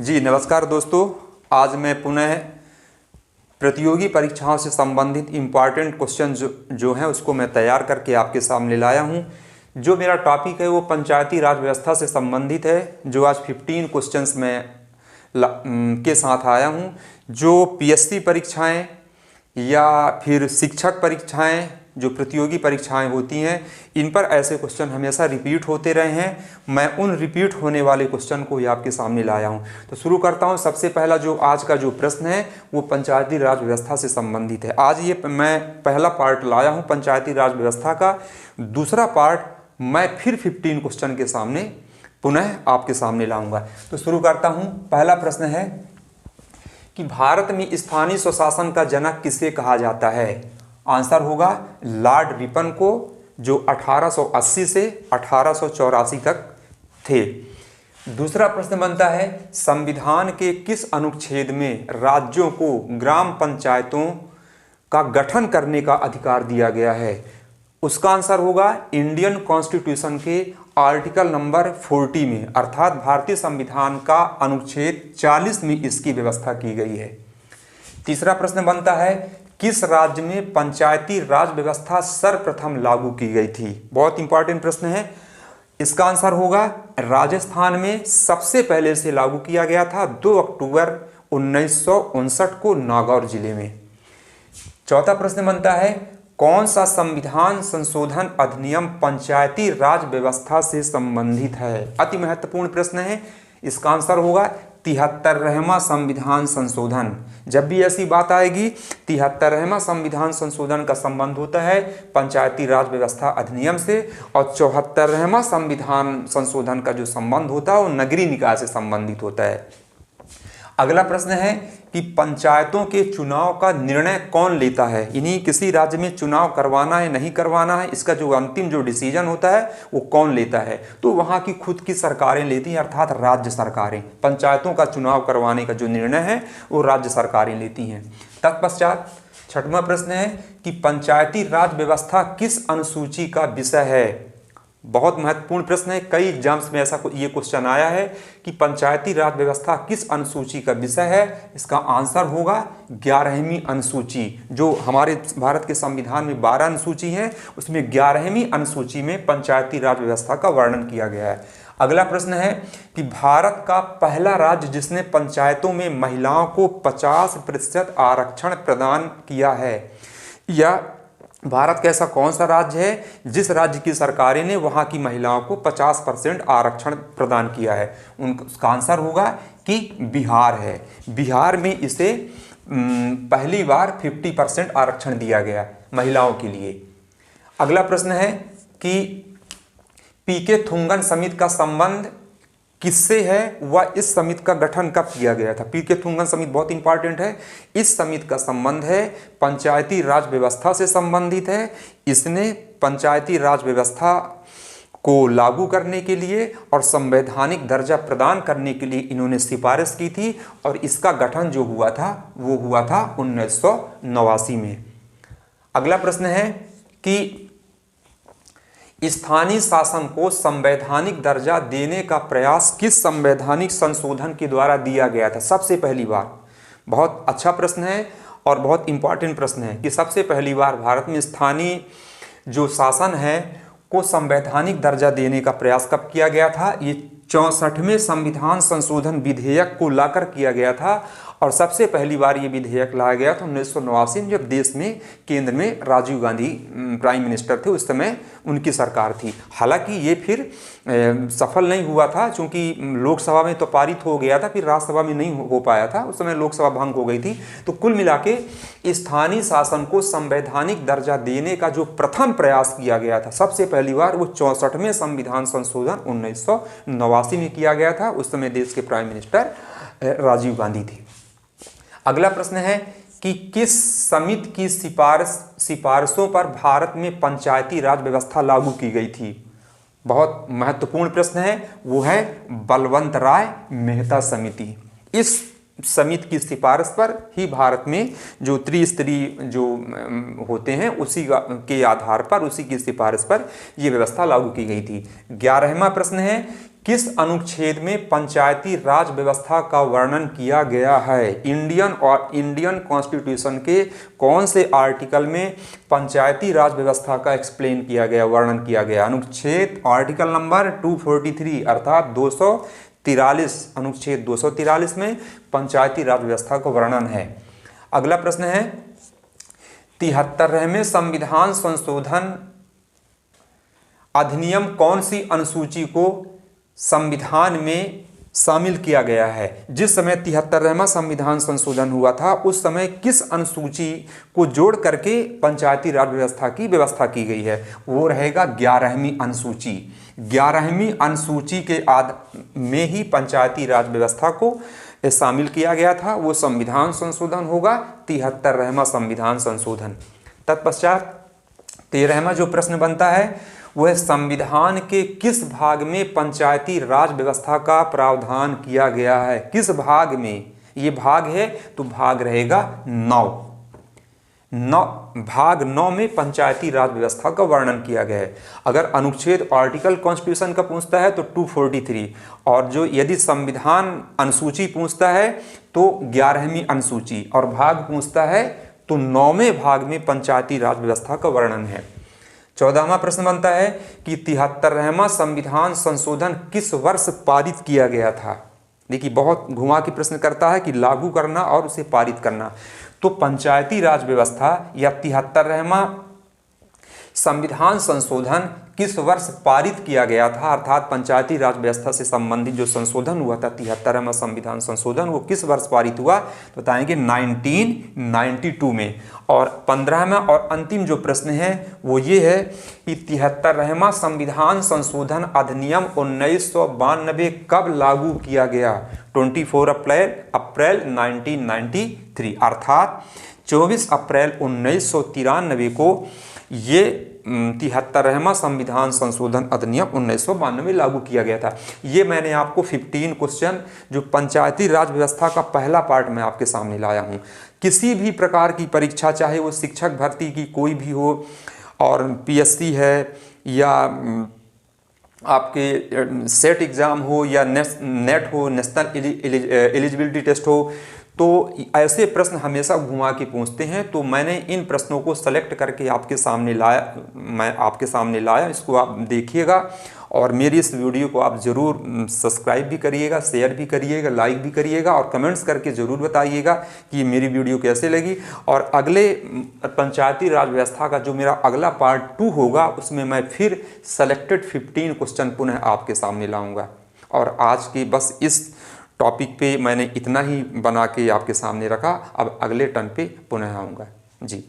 जी नमस्कार दोस्तों, आज मैं पुनः प्रतियोगी परीक्षाओं से संबंधित इम्पॉर्टेंट क्वेश्चन जो हैं उसको मैं तैयार करके आपके सामने लाया हूं। जो मेरा टॉपिक है वो पंचायती राज व्यवस्था से संबंधित है, जो आज 15 क्वेश्चंस में के साथ आया हूं। जो पीएससी परीक्षाएं या फिर शिक्षक परीक्षाएं, जो प्रतियोगी परीक्षाएं होती हैं, इन पर ऐसे क्वेश्चन हमेशा रिपीट होते रहे हैं। मैं उन रिपीट होने वाले क्वेश्चन को ही आपके सामने लाया हूं। तो शुरू करता हूं। सबसे पहला जो आज का जो प्रश्न है वो पंचायती राज व्यवस्था से संबंधित है। आज ये मैं पहला पार्ट लाया हूं पंचायती राज व्यवस्था का। दूसरा पार्ट मैं फिर 15 क्वेश्चन के सामने पुनः आपके सामने लाऊंगा। तो शुरू करता हूं। पहला प्रश्न है कि भारत में स्थानीय स्वशासन का जनक किसे कहा जाता है? आंसर होगा लॉर्ड रिपन को, जो 1880 से 1884 तक थे। दूसरा प्रश्न बनता है, संविधान के किस अनुच्छेद में राज्यों को ग्राम पंचायतों का गठन करने का अधिकार दिया गया है? उसका आंसर होगा इंडियन कॉन्स्टिट्यूशन के आर्टिकल नंबर 40 में, अर्थात भारतीय संविधान का अनुच्छेद 40 में इसकी व्यवस्था की गई है। तीसरा प्रश्न बनता है, किस राज्य में पंचायती राज व्यवस्था सर्वप्रथम लागू की गई थी? बहुत इंपॉर्टेंट प्रश्न है। इसका आंसर होगा राजस्थान में सबसे पहले से लागू किया गया था 2 अक्टूबर 1959 को नागौर जिले में। चौथा प्रश्न बनता है, कौन सा संविधान संशोधन अधिनियम पंचायती राज व्यवस्था से संबंधित है? अति महत्वपूर्ण प्रश्न है। इसका आंसर होगा 73वां संविधान संशोधन। जब भी ऐसी बात आएगी 73वां संविधान संशोधन का संबंध होता है पंचायती राज व्यवस्था अधिनियम से, और 74वां संविधान संशोधन का जो संबंध होता है वो नगरीय निकाय से संबंधित होता है। अगला प्रश्न है कि पंचायतों के चुनाव का निर्णय कौन लेता है? इन्हीं किसी राज्य में चुनाव करवाना है नहीं करवाना है, इसका जो अंतिम जो डिसीजन होता है वो कौन लेता है? तो वहाँ की खुद की सरकारें लेती हैं, अर्थात राज्य सरकारें। पंचायतों का चुनाव करवाने का जो निर्णय है वो राज्य सरकारें लेती हैं। तत्पश्चात छठवां प्रश्न है कि पंचायती राज व्यवस्था किस अनुसूची का विषय है? बहुत महत्वपूर्ण प्रश्न है। कई एग्जाम्स में ऐसा ये क्वेश्चन आया है कि पंचायती राज व्यवस्था किस अनुसूची का विषय है? इसका आंसर होगा 11वीं अनुसूची। जो हमारे भारत के संविधान में 12 अनुसूची हैं, उसमें 11वीं अनुसूची में पंचायती राज व्यवस्था का वर्णन किया गया है। अगला प्रश्न है कि भारत का पहला राज्य जिसने पंचायतों में महिलाओं को 50% आरक्षण प्रदान किया है, या भारत का ऐसा कौन सा राज्य है जिस राज्य की सरकारें ने वहां की महिलाओं को 50% आरक्षण प्रदान किया है? उसका आंसर होगा कि बिहार है। बिहार में इसे पहली बार 50% आरक्षण दिया गया महिलाओं के लिए। अगला प्रश्न है कि पीके थुंगन समिति का संबंध किससे है, वह इस समिति का गठन कब किया गया था? पीके थुंगन समिति बहुत इंपॉर्टेंट है। इस समिति का संबंध है पंचायती राज व्यवस्था से संबंधित है। इसने पंचायती राज व्यवस्था को लागू करने के लिए और संवैधानिक दर्जा प्रदान करने के लिए इन्होंने सिफारिश की थी, और इसका गठन जो हुआ था वो हुआ था 1989 में। अगला प्रश्न है कि स्थानीय शासन को संवैधानिक दर्जा देने का प्रयास किस संवैधानिक संशोधन के द्वारा दिया गया था सबसे पहली बार? बहुत अच्छा प्रश्न है और बहुत इंपॉर्टेंट प्रश्न है कि सबसे पहली बार भारत में स्थानीय जो शासन है को संवैधानिक दर्जा देने का प्रयास कब किया गया था? ये 64वें संविधान संशोधन विधेयक को लाकर किया गया था, और सबसे पहली बार ये विधेयक लाया गया था 1989 में, जब देश में केंद्र में राजीव गांधी प्राइम मिनिस्टर थे। उस समय उनकी सरकार थी। हालांकि ये फिर सफल नहीं हुआ था, क्योंकि लोकसभा में तो पारित हो गया था, फिर राज्यसभा में नहीं हो पाया था। उस समय लोकसभा भंग हो गई थी। तो कुल मिला के स्थानीय शासन को संवैधानिक दर्जा देने का जो प्रथम प्रयास किया गया था सबसे पहली बार, वो 64वें संविधान संशोधन 1989 में किया गया था। उस समय देश के प्राइम मिनिस्टर राजीव गांधी थे। अगला प्रश्न है कि किस समिति की सिफारिशों पर भारत में पंचायती राज व्यवस्था लागू की गई थी? बहुत महत्वपूर्ण प्रश्न है। वो है बलवंत राय मेहता समिति। इस समिति की सिफारिश पर ही भारत में जो त्रिस्तरीय जो होते हैं उसी के आधार पर, उसी की सिफारिश पर यह व्यवस्था लागू की गई थी। 11वां प्रश्न है किस अनुच्छेद में पंचायती राज व्यवस्था का वर्णन किया गया है? इंडियन कॉन्स्टिट्यूशन के कौन से आर्टिकल में पंचायती राज व्यवस्था का एक्सप्लेन किया गया, वर्णन किया गया? अनुच्छेद आर्टिकल नंबर 243 अर्थात 243, अनुच्छेद 243 में पंचायती राज व्यवस्था का वर्णन है। अगला प्रश्न है 73वें संविधान संशोधन अधिनियम कौन सी अनुसूची को संविधान में शामिल किया गया है? जिस समय 73वां संविधान संशोधन हुआ था उस समय किस अनुसूची को जोड़ करके पंचायती राज व्यवस्था की व्यवस्था की गई है? वो रहेगा 11वीं अनुसूची। 11वीं अनुसूची के में ही पंचायती राज व्यवस्था को शामिल किया गया था। वो संविधान संशोधन होगा 73वां संविधान संशोधन। तत्पश्चात 13वां जो प्रश्न बनता है वह संविधान के किस भाग में पंचायती राज व्यवस्था का प्रावधान किया गया है? किस भाग में? ये भाग है तो भाग रहेगा 9। भाग 9 में पंचायती राज व्यवस्था का वर्णन किया गया है। अगर अनुच्छेद आर्टिकल कॉन्स्टिट्यूशन का पूछता है तो 243, और जो यदि संविधान अनुसूची पूछता है तो 11वीं अनुसूची, और भाग पूछता है तो 9वें भाग में पंचायती राज व्यवस्था का वर्णन है। 14वां प्रश्न बनता है कि 73वां संविधान संशोधन किस वर्ष पारित किया गया था? देखिए बहुत घुमा के प्रश्न करता है कि लागू करना और उसे पारित करना। तो पंचायती राज व्यवस्था या 73वां संविधान संशोधन किस वर्ष पारित किया गया था, अर्थात पंचायती राज व्यवस्था से संबंधित जो संशोधन हुआ था 73वां संविधान संशोधन, वो किस वर्ष पारित हुआ? तो बताएंगे 1992 में। और 15वां और अंतिम जो प्रश्न है वो ये है कि 73वां संविधान संशोधन अधिनियम 1992 कब लागू किया गया? 24 अप्रैल 1993, अर्थात 24 अप्रैल 1993 को ये 73वां संविधान संशोधन अधिनियम 1992 लागू किया गया था। ये मैंने आपको 15 क्वेश्चन जो पंचायती राज व्यवस्था का पहला पार्ट मैं आपके सामने लाया हूँ। किसी भी प्रकार की परीक्षा, चाहे वो शिक्षक भर्ती की कोई भी हो, और पीएससी है या आपके सेट एग्ज़ाम हो या नेट हो, नेशनल एलिजिबिलिटी टेस्ट हो, तो ऐसे प्रश्न हमेशा घुमा के पूछते हैं। तो मैंने इन प्रश्नों को सेलेक्ट करके आपके सामने लाया। इसको आप देखिएगा और मेरी इस वीडियो को आप ज़रूर सब्सक्राइब भी करिएगा, शेयर भी करिएगा, लाइक भी करिएगा और कमेंट्स करके ज़रूर बताइएगा कि मेरी वीडियो कैसे लगी। और अगले पंचायती राज व्यवस्था का जो मेरा अगला पार्ट 2 होगा उसमें मैं फिर सेलेक्टेड 15 क्वेश्चन पुनः आपके सामने लाऊँगा। और आज की बस इस टॉपिक पे मैंने इतना ही बना के आपके सामने रखा। अब अगले टर्न पे पुनः आऊँगा जी।